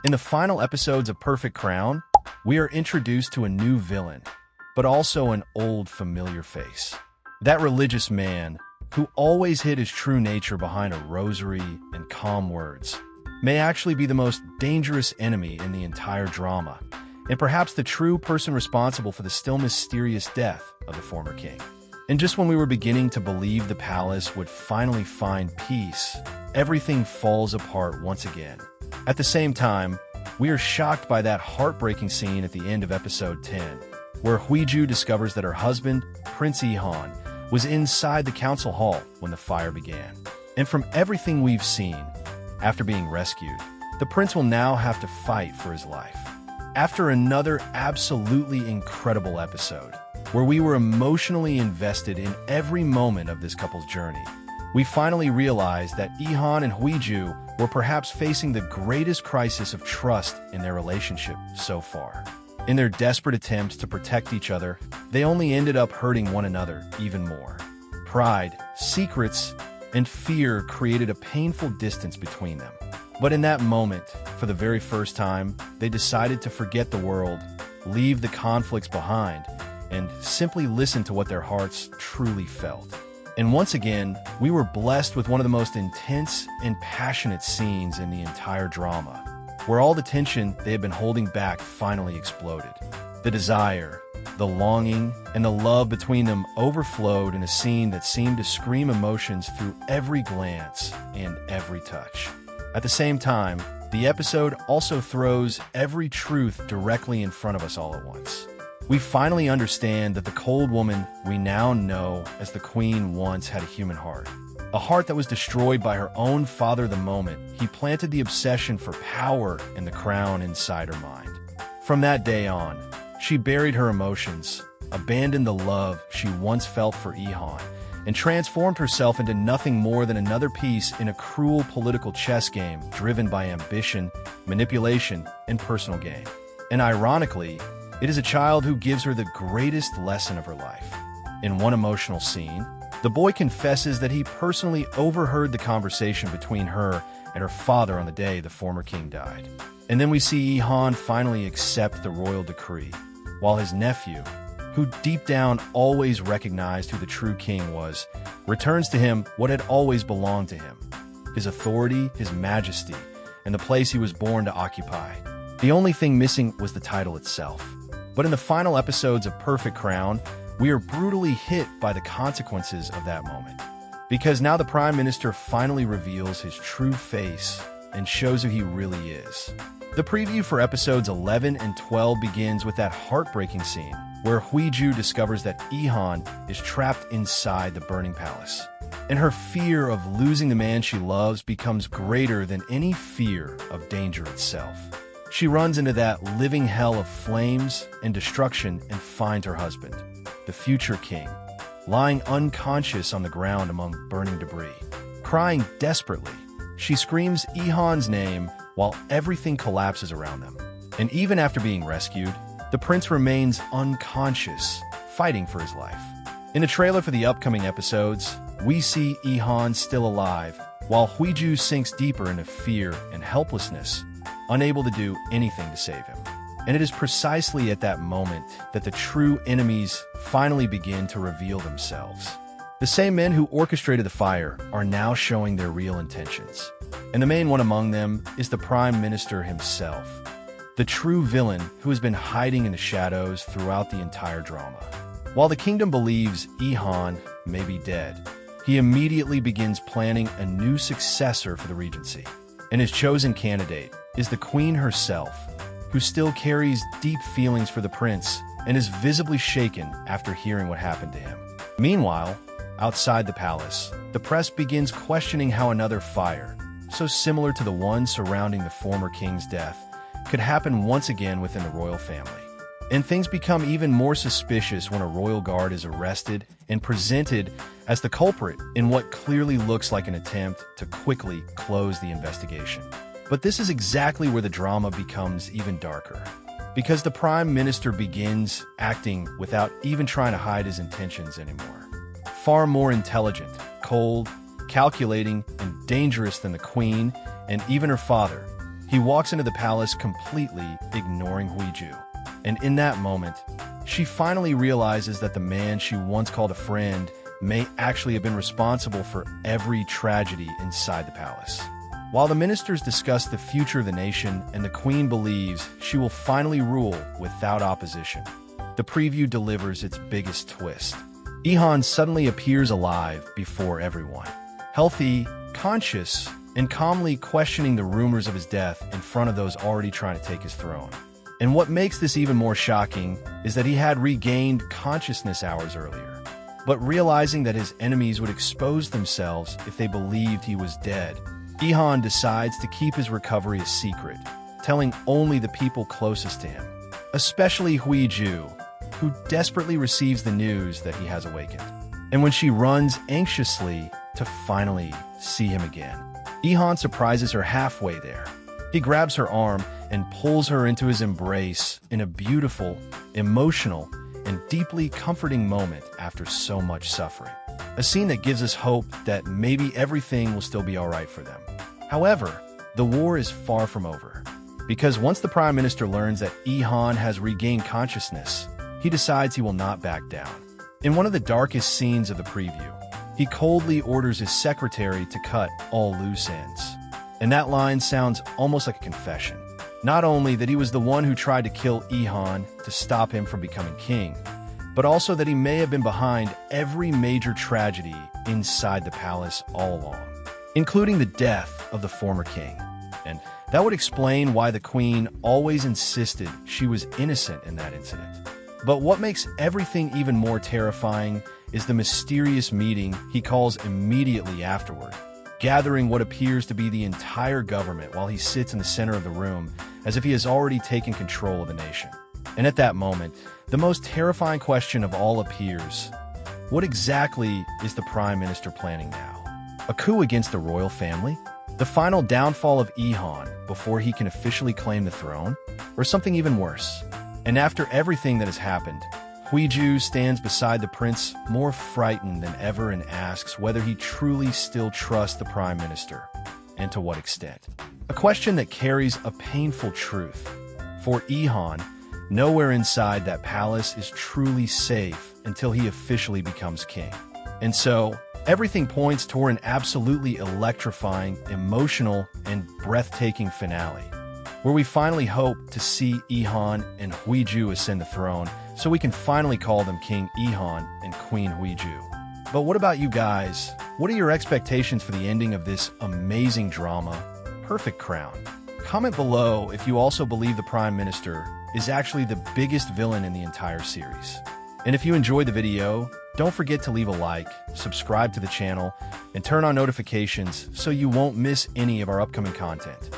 In the final episodes of Perfect Crown, we are introduced to a new villain, but also an old familiar face. That religious man, who always hid his true nature behind a rosary and calm words, may actually be the most dangerous enemy in the entire drama, and perhaps the true person responsible for the still mysterious death of the former king. And just when we were beginning to believe the palace would finally find peace, everything falls apart once again. At the same time, we are shocked by that heartbreaking scene at the end of episode 10, where Huiju discovers that her husband, Prince Ehan, was inside the council hall when the fire began. And from everything we've seen, after being rescued, the prince will now have to fight for his life. After another absolutely incredible episode, where we were emotionally invested in every moment of this couple's journey, we finally realized that Ehan and Huiju were perhaps facing the greatest crisis of trust in their relationship so far. In their desperate attempts to protect each other, they only ended up hurting one another even more. Pride, secrets, and fear created a painful distance between them. But in that moment, for the very first time, they decided to forget the world, leave the conflicts behind, and simply listen to what their hearts truly felt. And once again, we were blessed with one of the most intense and passionate scenes in the entire drama, where all the tension they had been holding back finally exploded. The desire, the longing, and the love between them overflowed in a scene that seemed to scream emotions through every glance and every touch. At the same time, the episode also throws every truth directly in front of us all at once. We finally understand that the cold woman we now know as the queen once had a human heart. A heart that was destroyed by her own father the moment he planted the obsession for power and the crown inside her mind. From that day on, she buried her emotions, abandoned the love she once felt for Ehan, and transformed herself into nothing more than another piece in a cruel political chess game driven by ambition, manipulation, and personal gain. And ironically, it is a child who gives her the greatest lesson of her life. In one emotional scene, the boy confesses that he personally overheard the conversation between her and her father on the day the former king died. And then we see Ehan finally accept the royal decree, while his nephew, who deep down always recognized who the true king was, returns to him what had always belonged to him: his authority, his majesty, and the place he was born to occupy. The only thing missing was the title itself. But in the final episodes of Perfect Crown, we are brutally hit by the consequences of that moment. Because now the Prime Minister finally reveals his true face and shows who he really is. The preview for episodes 11 and 12 begins with that heartbreaking scene where Huiju discovers that Ehan is trapped inside the burning palace. And her fear of losing the man she loves becomes greater than any fear of danger itself. She runs into that living hell of flames and destruction and finds her husband, the future king, lying unconscious on the ground among burning debris. Crying desperately, she screams Ehan's name while everything collapses around them. And even after being rescued, the prince remains unconscious, fighting for his life. In the trailer for the upcoming episodes, we see Ehan still alive, while Huiju sinks deeper into fear and helplessness, unable to do anything to save him. And it is precisely at that moment that the true enemies finally begin to reveal themselves. The same men who orchestrated the fire are now showing their real intentions. And the main one among them is the Prime Minister himself, the true villain who has been hiding in the shadows throughout the entire drama. While the kingdom believes Ehan may be dead, he immediately begins planning a new successor for the regency. And his chosen candidate is the queen herself, who still carries deep feelings for the prince and is visibly shaken after hearing what happened to him. Meanwhile, outside the palace, the press begins questioning how another fire, so similar to the one surrounding the former king's death, could happen once again within the royal family. And things become even more suspicious when a royal guard is arrested and presented as the culprit in what clearly looks like an attempt to quickly close the investigation. But this is exactly where the drama becomes even darker, because the Prime Minister begins acting without even trying to hide his intentions anymore. Far more intelligent, cold, calculating, and dangerous than the Queen and even her father, He walks into the palace completely ignoring Huiju. And in that moment, she finally realizes that the man she once called a friend may actually have been responsible for every tragedy inside the palace. While the ministers discuss the future of the nation and the queen believes she will finally rule without opposition, the preview delivers its biggest twist. Ehan suddenly appears alive before everyone, healthy, conscious, and calmly questioning the rumors of his death in front of those already trying to take his throne. And what makes this even more shocking is that he had regained consciousness hours earlier. But realizing that his enemies would expose themselves if they believed he was dead, Ehan decides to keep his recovery a secret, telling only the people closest to him, especially Huiju, who desperately receives the news that he has awakened. And when she runs anxiously to finally see him again, Ehan surprises her halfway there. He grabs her arm and pulls her into his embrace in a beautiful, emotional, and deeply comforting moment after so much suffering. A scene that gives us hope that maybe everything will still be all right for them. However, the war is far from over, because once the Prime Minister learns that Ehan has regained consciousness, he decides he will not back down. In one of the darkest scenes of the preview, he coldly orders his secretary to cut all loose ends. And that line sounds almost like a confession. Not only that he was the one who tried to kill Ehan to stop him from becoming king, but also that he may have been behind every major tragedy inside the palace all along, including the death of the former king. And that would explain why the queen always insisted she was innocent in that incident. But what makes everything even more terrifying is the mysterious meeting he calls immediately afterward, gathering what appears to be the entire government while he sits in the center of the room as if he has already taken control of the nation. And at that moment, the most terrifying question of all appears: what exactly is the Prime Minister planning now? A coup against the royal family? The final downfall of Ehan before he can officially claim the throne? Or something even worse? And after everything that has happened, Huiju stands beside the prince more frightened than ever and asks whether he truly still trusts the Prime Minister, and to what extent. A question that carries a painful truth. For Ehan, nowhere inside that palace is truly safe until he officially becomes king. And so, everything points toward an absolutely electrifying, emotional, and breathtaking finale, where we finally hope to see Ehan and Huiju ascend the throne, so we can finally call them King Ehan and Queen Huiju. But what about you guys? What are your expectations for the ending of this amazing drama, Perfect Crown? Comment below if you also believe the Prime Minister is actually the biggest villain in the entire series. And if you enjoyed the video, don't forget to leave a like, subscribe to the channel, and turn on notifications so you won't miss any of our upcoming content.